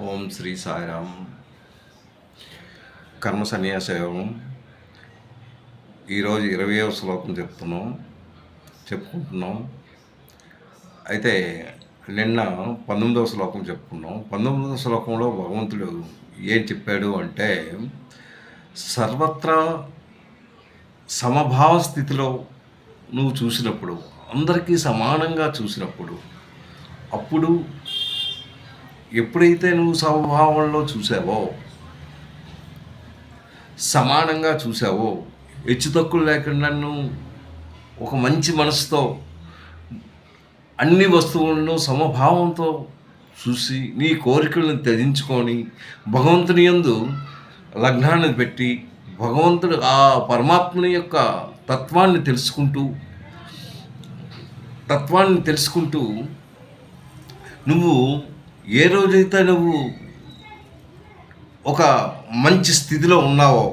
ఓం శ్రీ సాయిరామ్. కర్మ సన్యాస యోగం ఈరోజు 20వ శ్లోకం చెప్పుకుంటున్నాం. అయితే నిన్న 19వ శ్లోకం చెప్పుకున్నాం. 19వ శ్లోకంలో భగవంతుడు ఏం చెప్పాడు అంటే, సర్వత్రా సమభావ స్థితిలో నువ్వు చూసినప్పుడు, అందరికీ సమానంగా చూసినప్పుడు, అప్పుడు ఎప్పుడైతే నువ్వు సమభావంలో చూసావో, సమానంగా చూసావో, హెచ్చుతక్కులు లేకుండా నువ్వు ఒక మంచి మనసుతో అన్ని వస్తువులను సమభావంతో చూసి నీ కోరికలను త్యజించుకొని భగవంతుని యందు లగ్నాన్ని పెట్టి భగవంతుడు ఆ పరమాత్మని యొక్క తత్వాన్ని తెలుసుకుంటూ నువ్వు ఏ రోజైతే నువ్వు ఒక మంచి స్థితిలో ఉన్నావో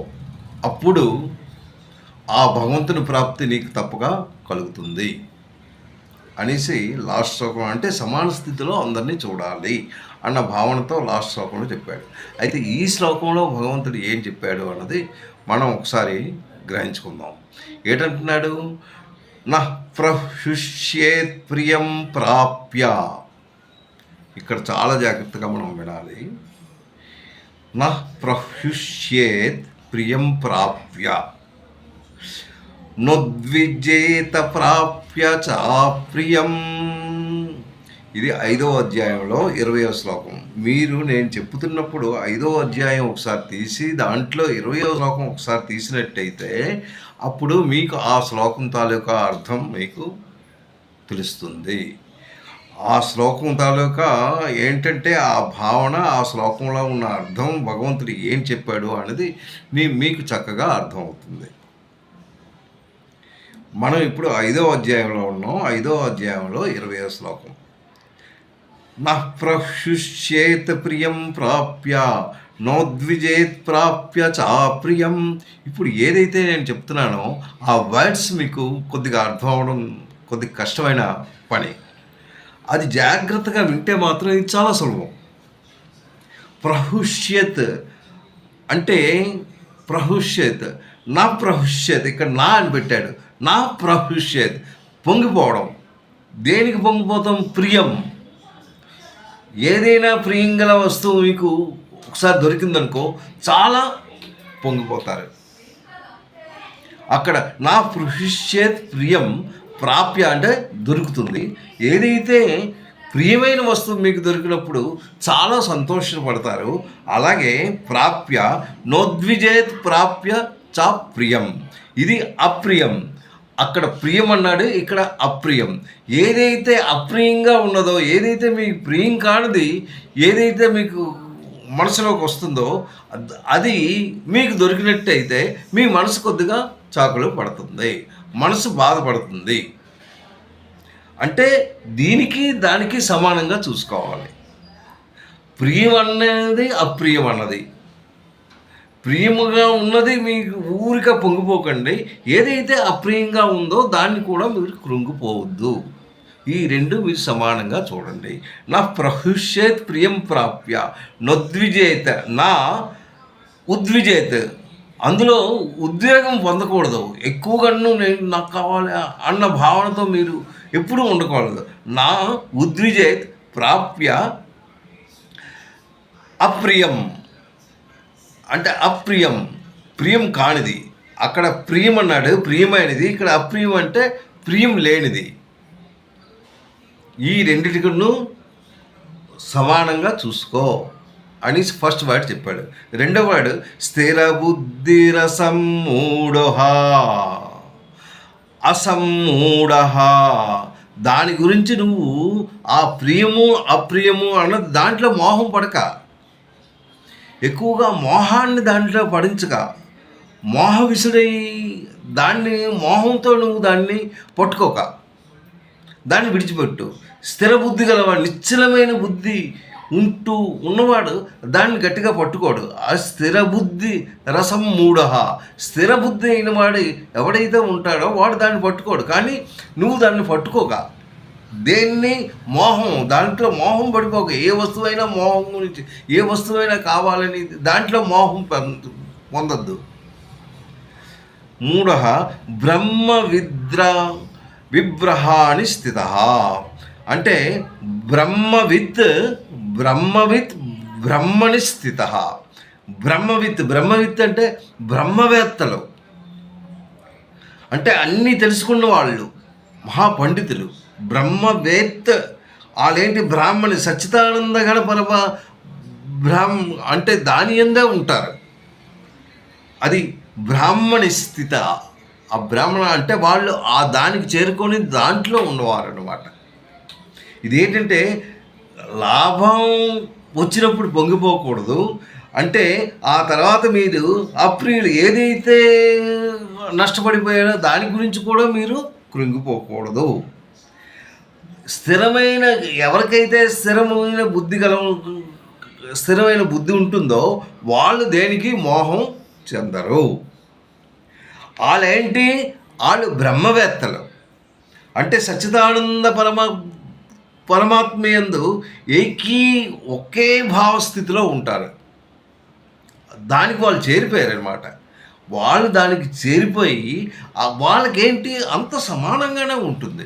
అప్పుడు ఆ భగవంతుని ప్రాప్తి నీకు తప్పగా కలుగుతుంది అనేసి లాస్ట్ శ్లోకం, అంటే సమాన స్థితిలో అందరినీ చూడాలి అన్న భావనతో లాస్ట్ శ్లోకంలో చెప్పాడు. అయితే ఈ శ్లోకంలో భగవంతుడు ఏం చెప్పాడు అన్నది మనం ఒకసారి గ్రహించుకుందాం. ఏంటంటున్నాడు? నా ప్రహృష్యేత్ ప్రియం ప్రాప్య. ఇక్కడ చాలా జాగ్రత్తగా మనం వినాలి. నా ప్రహృష్యేత్ ప్రియం ప్రాప్య నోద్విజేత ప్రాప్య చాప్రియం. ఇది 5వ అధ్యాయంలో 20వ శ్లోకం. మీరు నేను చెప్పుతున్నప్పుడు 5వ అధ్యాయం ఒకసారి తీసి దాంట్లో 20వ శ్లోకం ఒకసారి తీసినట్టయితే అప్పుడు మీకు ఆ శ్లోకం తాలూకా అర్థం మీకు తెలుస్తుంది. ఆ శ్లోకం తాలూకా ఏంటంటే ఆ భావన, ఆ శ్లోకంలో ఉన్న అర్థం, భగవంతుడు ఏం చెప్పాడు అనేది మీకు చక్కగా అర్థమవుతుంది. మనం ఇప్పుడు 5వ అధ్యాయంలో ఉన్నాం. 5వ అధ్యాయంలో 20వ శ్లోకం. నా ప్రహృష్యేత్ ప్రియం ప్రాప్య నోద్విజేత్ ప్రాప్య చాప్రియం. ఇప్పుడు ఏదైతే నేను చెప్తున్నానో ఆ వర్డ్స్ మీకు కొద్దిగా అర్థం అవడం కొద్దిగా కష్టమైన పని. అది జాగ్రత్తగా వింటే మాత్రం ఇది చాలా సులభం. ప్రహృష్యత్ అంటే ప్రహృష్యత్, నా ప్రహృష్యత్, ఇక్కడ నా అని పెట్టాడు. నా ప్రహృష్యత్ పొంగిపోవడం. దేనికి పొంగిపోతాం? ప్రియం. ఏదైనా ప్రియంగల వస్తువు మీకు ఒకసారి దొరికిందనుకో చాలా పొంగిపోతారు. అక్కడ నా ప్రహృష్యత్ ప్రియం ప్రాప్య అంటే దొరుకుతుంది. ఏదైతే ప్రియమైన వస్తువు మీకు దొరికినప్పుడు చాలా సంతోషపడతారు. అలాగే ప్రాప్య నోద్విజేత్ ప్రాప్య చ ప్రియం. ఇది అప్రియం. అక్కడ ప్రియం అన్నాడు, ఇక్కడ అప్రియం. ఏదైతే అప్రియంగా ఉన్నదో, ఏదైతే మీకు ప్రియం కానిది ఏదైతే మీకు మనసులోకి వస్తుందో అది మీకు దొరికినట్టయితే మీ మనసు కొద్దిగా చాకులు పడుతుంది, మనసు బాధపడుతుంది. అంటే దీనికి దానికి సమానంగా చూసుకోవాలి. ప్రియం అన్నది అప్రియం అన్నది. ప్రియముగా ఉన్నది మీకు ఊరిక పొంగిపోకండి. ఏదైతే అప్రియంగా ఉందో దాన్ని కూడా మీరు కృంగిపోవద్దు. ఈ రెండు మీరు సమానంగా చూడండి. నా ప్రహృష్యేత్ ప్రియం ప్రాప్య నోద్విజేత నా ఉద్విజేత్. అందులో ఉద్వేగం పొందకూడదు. ఎక్కువగా నేను నాకు కావాలి అన్న భావనతో మీరు ఎప్పుడూ ఉండకూడదు. నా ఉద్విజేత్ ప్రాప్య అప్రియం అంటే అప్రియం, ప్రియం కానిది. అక్కడ ప్రియం అన్నాడు, ప్రియమైనది. ఇక్కడ అప్రియం అంటే ప్రియం లేనిది. ఈ రెండిటిను సమానంగా చూసుకో అని ఫస్ట్ వర్డ్ చెప్పాడు. రెండవ వర్డ్ స్థిర బుద్ధి రసమ్మూఢః అసమ్మూఢః. దాని గురించి నువ్వు ఆ ప్రియము అప్రియము అన్నది దాంట్లో మోహం పడక, ఎక్కువగా మోహాన్ని దాంట్లో పడించక, మోహ విసుడై దాన్ని మోహంతో నువ్వు దాన్ని పట్టుకోక, దాన్ని విడిచిపెట్టు. స్థిర బుద్ధి గలవాడు, నిశ్చలమైన బుద్ధి ఉన్నవాడు దాన్ని గట్టిగా పట్టుకోడు. ఆ స్థిర బుద్ధి రసం మూఢః. స్థిర బుద్ధి అయిన వాడు ఎవడైతే ఉంటాడో వాడు దాన్ని పట్టుకోడు. కానీ నువ్వు దాన్ని పట్టుకోక దేన్ని మోహం, దాంట్లో మోహం పడిపోక. ఏ వస్తువైనా మోహం గురించి, ఏ వస్తువైనా కావాలని దాంట్లో మోహం పొందొద్దు. మూఢ బ్రహ్మ విబ్రహాని స్థిత. అంటే బ్రహ్మవిత్ బ్రహ్మని స్థిత. బ్రహ్మవిత్ అంటే బ్రహ్మవేత్తలు, అంటే అన్నీ తెలుసుకున్న వాళ్ళు, మహాపండితులు, బ్రహ్మవేత్త. వాళ్ళేంటి బ్రాహ్మణి, సచ్చిదానంద గణ పరమ అంటే దాని ఎందే ఉంటారు. అది బ్రాహ్మణి స్థిత. ఆ బ్రాహ్మణ అంటే వాళ్ళు ఆ దానికి చేరుకొని దాంట్లో ఉన్నవారు అన్నమాట. ఇదేంటంటే లాభం వచ్చినప్పుడు పొంగిపోకూడదు. అంటే ఆ తర్వాత మీరు అప్రియులు ఏదైతే నష్టపడిపోయారో దాని గురించి కూడా మీరు కృంగిపోకూడదు. స్థిరమైన, ఎవరికైతే స్థిరమైన బుద్ధి ఉంటుందో వాళ్ళు దేనికి మోహం చెందరు. వాళ్ళు బ్రహ్మవేత్తలు, అంటే సచ్చిదానంద పరమాత్మయందు ఒకే భావస్థితిలో ఉంటారు. దానికి వాళ్ళు చేరిపోయారనమాట. వాళ్ళు దానికి చేరిపోయి వాళ్ళకేంటి అంత సమానంగానే ఉంటుంది.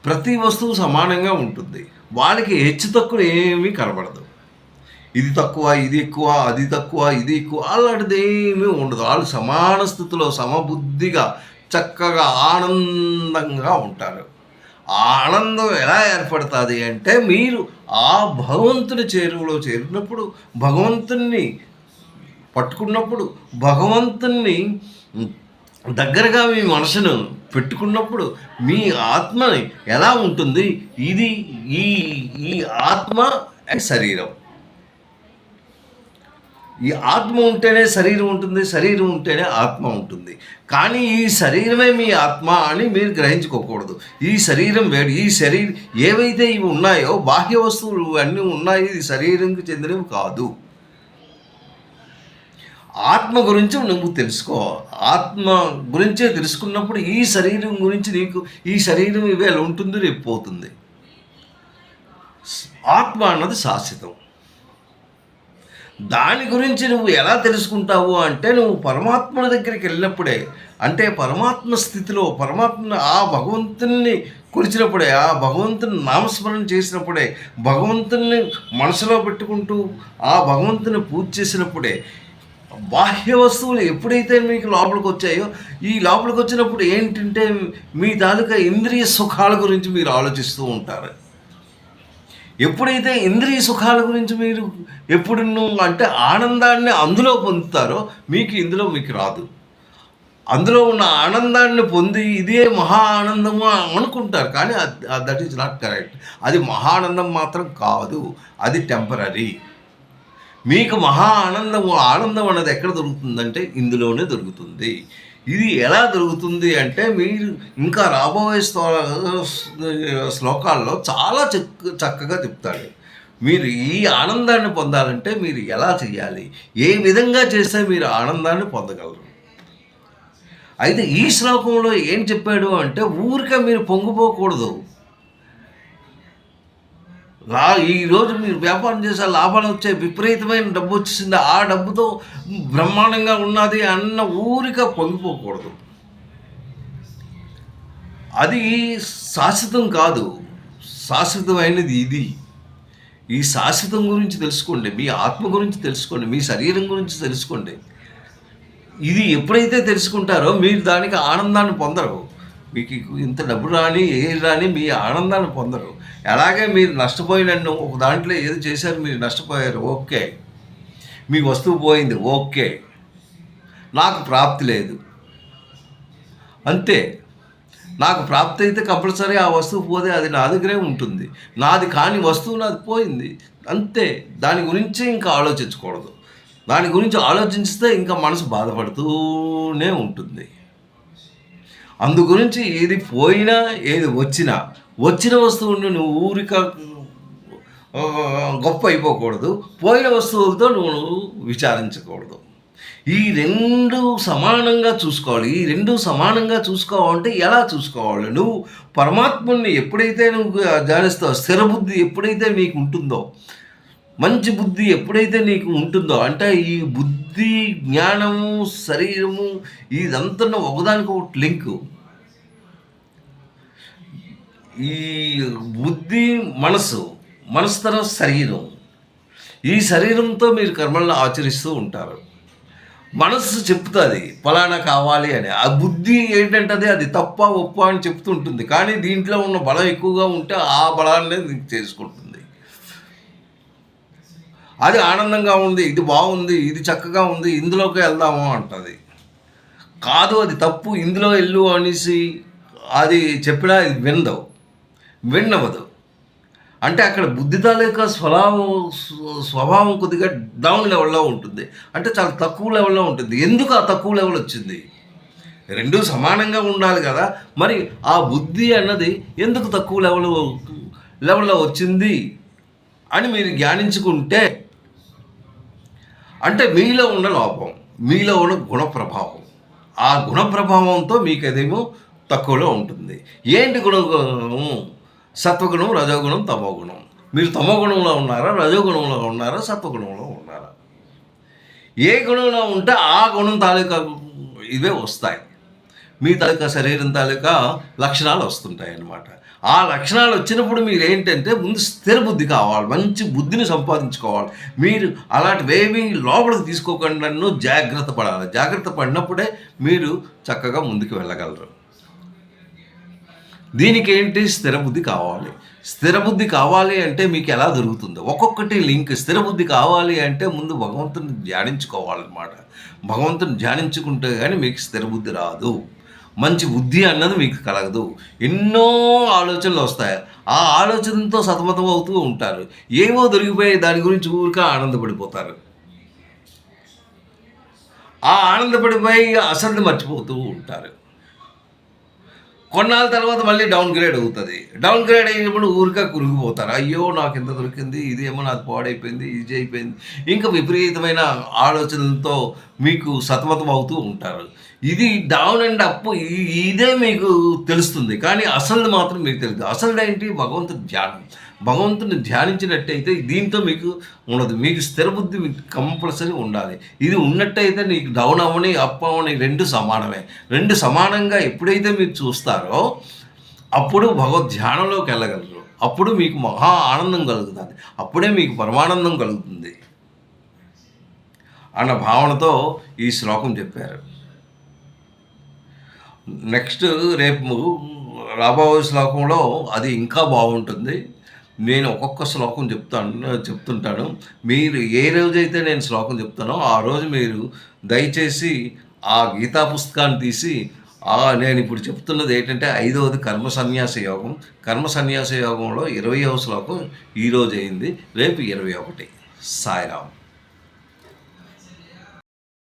ప్రతి వస్తువు సమానంగా ఉంటుంది. వాళ్ళకి హెచ్చు తక్కువ ఏమీ కనబడదు. ఇది తక్కువ, ఇది ఎక్కువ, అది తక్కువ, ఇది ఎక్కువ, అలాంటిది ఏమీ ఉండదు. వాళ్ళు సమాన స్థితిలో సమబుద్ధిగా చక్కగా ఆనందంగా ఉంటారు. ఆ ఆనందం ఎలా ఏర్పడుతుంది అంటే మీరు ఆ భగవంతుని చేరువలో చేరినప్పుడు, భగవంతుని పట్టుకున్నప్పుడు, భగవంతుని దగ్గరగా మీ మనసును పెట్టుకున్నప్పుడు మీ ఆత్మని ఎలా ఉంటుంది. ఇది ఈ ఆత్మ శరీరం. ఈ ఆత్మ ఉంటేనే శరీరం ఉంటుంది, శరీరం ఉంటేనే ఆత్మ ఉంటుంది. కానీ ఈ శరీరమే మీ ఆత్మ అని మీరు గ్రహించుకోకూడదు. ఈ శరీరం వేరు. ఏవైతే ఇవి ఉన్నాయో బాహ్య వస్తువులు అన్నీ ఉన్నాయి, ఇది శరీరంకి చెందినవి కాదు. ఆత్మ గురించి నువ్వు తెలుసుకో. ఆత్మ గురించే తెలుసుకున్నప్పుడు ఈ శరీరం గురించి నీకు, ఈ శరీరం ఇవేళ ఉంటుంది, రేపు పోతుంది. ఆత్మ అన్నది శాశ్వతం. దాని గురించి నువ్వు ఎలా తెలుసుకుంటావు అంటే నువ్వు పరమాత్మ దగ్గరికి వెళ్ళినప్పుడే, అంటే పరమాత్మ స్థితిలో ఆ భగవంతుని కొలిచినప్పుడే, ఆ భగవంతుని నామస్మరణ చేసినప్పుడే, భగవంతుని మనసులో పెట్టుకుంటూ ఆ భగవంతుని పూజ చేసినప్పుడే, బాహ్య వస్తువులు ఎప్పుడైతే మీకు లోపలికి వచ్చాయో, ఈ లోపలికి వచ్చినప్పుడు ఏంటంటే మీ తాలూకా ఇంద్రియ సుఖాల గురించి మీరు ఆలోచిస్తూ ఉంటారు. ఎప్పుడైతే ఇంద్రియ సుఖాల గురించి మీరు అంటే ఆనందాన్ని అందులో పొందుతారో మీకు రాదు. అందులో ఉన్న ఆనందాన్ని పొంది ఇదే మహా ఆనందము అనుకుంటారు, కానీ దట్ ఈజ్ నాట్ కరెక్ట్. అది మహా ఆనందం మాత్రం కాదు, అది టెంపరీ. మీకు మహా ఆనందం అన్నది ఎక్కడ దొరుకుతుందంటే ఇందులోనే దొరుకుతుంది. ఇది ఎలా దొరుకుతుంది అంటే మీరు ఇంకా రాబోయే శ్లోకాల్లో చాలా చక్కగా చెప్తాడు. మీరు ఈ ఆనందాన్ని పొందాలంటే మీరు ఎలా చేయాలి, ఏ విధంగా చేస్తే మీరు ఆనందాన్ని పొందగలరు. అయితే ఈ శ్లోకంలో ఏం చెప్పాడు అంటే ఊరికే మీరు పొంగిపోకూడదు. ఈరోజు మీరు వ్యాపారం చేసే లాభాలు వచ్చే విపరీతమైన డబ్బు వచ్చేసింది, ఆ డబ్బుతో బ్రహ్మాండంగా ఉన్నది అన్న ఊరిక పొంగిపోకూడదు. అది శాశ్వతం కాదు, శాశ్వతమైనది ఇది. ఈ శాశ్వతం గురించి తెలుసుకోండి, మీ ఆత్మ గురించి తెలుసుకోండి, మీ శరీరం గురించి తెలుసుకోండి. ఇది ఎప్పుడైతే తెలుసుకుంటారో మీరు దానికి ఆనందాన్ని పొందరు. మీకు ఇంత డబ్బు రాని మీ ఆనందాన్ని పొందరు. అలాగే మీరు నష్టపోయినన్ను ఒక దాంట్లో ఏదో చేశారు, మీరు నష్టపోయారు, ఓకే, మీ వస్తువు పోయింది, ఓకే, నాకు ప్రాప్తి లేదు, అంతే. నాకు ప్రాప్తి అయితే కంపల్సరీ ఆ వస్తువు పోతే అది నా దగ్గరే ఉంటుంది. నాది కాని వస్తువు నాది పోయింది, అంతే. దాని గురించి ఇంకా ఆలోచించకూడదు. దాని గురించి ఆలోచిస్తే ఇంకా మనసు బాధపడుతూనే ఉంటుంది. అందు గురించి ఏది పోయినా ఏది వచ్చిన వస్తువుని నువ్వు ఊరిక గొప్ప అయిపోకూడదు, పోయిన వస్తువులతో నువ్వు విచారించకూడదు. ఈ 2 సమానంగా చూసుకోవాలి. ఈ 2 సమానంగా చూసుకోవాలంటే ఎలా చూసుకోవాలి? నువ్వు పరమాత్ముడిని ఎప్పుడైతే నువ్వు ధ్యానిస్తావో, స్థిర బుద్ధి ఎప్పుడైతే నీకు ఉంటుందో, మంచి బుద్ధి ఎప్పుడైతే నీకు ఉంటుందో, అంటే ఈ బుద్ధి, జ్ఞానము, శరీరము ఇదంతా ఒకదానికొకటి లింకు. ఈ బుద్ధి, మనసు తర్వాత శరీరం. ఈ శరీరంతో మీరు కర్మలను ఆచరిస్తూ ఉంటారు. మనస్సు చెప్తుంది ఫలానా కావాలి అని. ఆ బుద్ధి ఏంటంటే అది తప్ప ఒప్ప అని చెప్తూ ఉంటుంది. కానీ దీంట్లో ఉన్న బలం ఎక్కువగా ఉంటే ఆ బలాన్ని చేసుకుంటుంది. అది ఆనందంగా ఉంది, ఇది బాగుంది, ఇది చక్కగా ఉంది, ఇందులోకి వెళ్దాము అంటుంది. కాదు అది తప్పు, ఇందులో వెళ్ళు అనేసి అది చెప్పినా ఇది విన్నవదు. అంటే అక్కడ బుద్ధి తాలూకా స్వభావం కొద్దిగా డౌన్ లెవెల్లో ఉంటుంది. అంటే చాలా తక్కువ లెవెల్లో ఉంటుంది. ఎందుకు ఆ తక్కువ లెవెల్ వచ్చింది? 2 సమానంగా ఉండాలి కదా. మరి ఆ బుద్ధి అన్నది ఎందుకు తక్కువ లెవెల్లో వచ్చింది అని మీరు ధ్యానించుకుంటే, అంటే మీలో ఉన్న లోపం, మీలో ఉన్న గుణ ప్రభావం, ఆ గుణ ప్రభావంతో మీకు అదేమో తక్కువలో ఉంటుంది. ఏంటి గుణం? సత్వగుణం, రజోగుణం, తమోగుణం. మీరు తమోగుణంలో ఉన్నారా, రజోగుణంలో ఉన్నారా, సత్వగుణంలో ఉన్నారా? ఏ గుణంలో ఉంటే ఆ గుణం తాలూకా ఇవే వస్తాయి. మీ తాలూకా శరీరం తాలూకా లక్షణాలు వస్తుంటాయి అన్నమాట. ఆ లక్షణాలు వచ్చినప్పుడు మీరు ఏంటంటే ముందు స్థిర బుద్ధి కావాలి, మంచి బుద్ధిని సంపాదించుకోవాలి. మీరు అలాంటివేమీ లోపలికి తీసుకోకుండా జాగ్రత్త పడాలి. జాగ్రత్త పడినప్పుడే మీరు చక్కగా ముందుకు వెళ్ళగలరు. దీనికి ఏంటి? స్థిర బుద్ధి కావాలి. స్థిర బుద్ధి కావాలి అంటే మీకు ఎలా దొరుకుతుందో ఒక్కొక్కటి లింక్. స్థిర బుద్ధి కావాలి అంటే ముందు భగవంతుని ధ్యానించుకోవాలన్నమాట. భగవంతుని ధ్యానించుకుంటే కానీ మీకు స్థిర బుద్ధి రాదు. మంచి బుద్ధి అన్నది మీకు కలగదు. ఎన్నో ఆలోచనలు వస్తాయి. ఆ ఆలోచనతో సతమతం అవుతూ ఉంటారు. ఏవో దొరికిపోయి దాని గురించి ఊరికే ఆనందపడిపోతారు. ఆ ఆనందపడిపోయి అసలు మర్చిపోతూ ఉంటారు. కొన్నాళ్ళ తర్వాత మళ్ళీ డౌన్ గ్రేడ్ అవుతుంది. డౌన్ గ్రేడ్ అయినప్పుడు ఊరికే కురిగిపోతారు. అయ్యో నాకు ఎంత దొరికింది, ఇదేమో నాకు పాడైపోయింది, ఇది అయిపోయింది. ఇంకా విపరీతమైన ఆలోచనలతో మీకు సతమతం అవుతూ ఉంటారు. ఇది డౌన్ అండ్ అప్ ఇదే మీకు తెలుస్తుంది. కానీ అసలు మాత్రం మీకు తెలియదు. అసలు ఏంటి? భగవంతుని ధ్యానం. భగవంతుని ధ్యానించినట్టయితే దీంతో మీకు ఉండదు. మీకు స్థిర బుద్ధి కంపల్సరీ ఉండాలి. ఇది ఉన్నట్టయితే నీకు డౌన్ అవ్వని అప్ అవ్వని 2 సమానమే. 2 సమానంగా ఎప్పుడైతే మీరు చూస్తారో అప్పుడు భగవద్ ధ్యానంలోకి వెళ్ళగలరు. అప్పుడు మీకు మహా ఆనందం కలుగుతుంది. అప్పుడే మీకు పరమానందం కలుగుతుంది అన్న భావనతో ఈ శ్లోకం చెప్పారు. నెక్స్ట్ రేపు రాబోయే శ్లోకంలో అది ఇంకా బాగుంటుంది. నేను ఒక్కొక్క శ్లోకం చెప్తుంటాను. మీరు ఏ రోజైతే నేను శ్లోకం చెప్తానో ఆ రోజు మీరు దయచేసి ఆ గీతా పుస్తకాన్ని తీసి నేను ఇప్పుడు చెప్తున్నది ఏంటంటే 5వది కర్మ సన్యాస యోగం. కర్మ సన్యాస యోగంలో 20వ శ్లోకం ఈరోజు అయింది. రేపు 21. సాయిరామ్.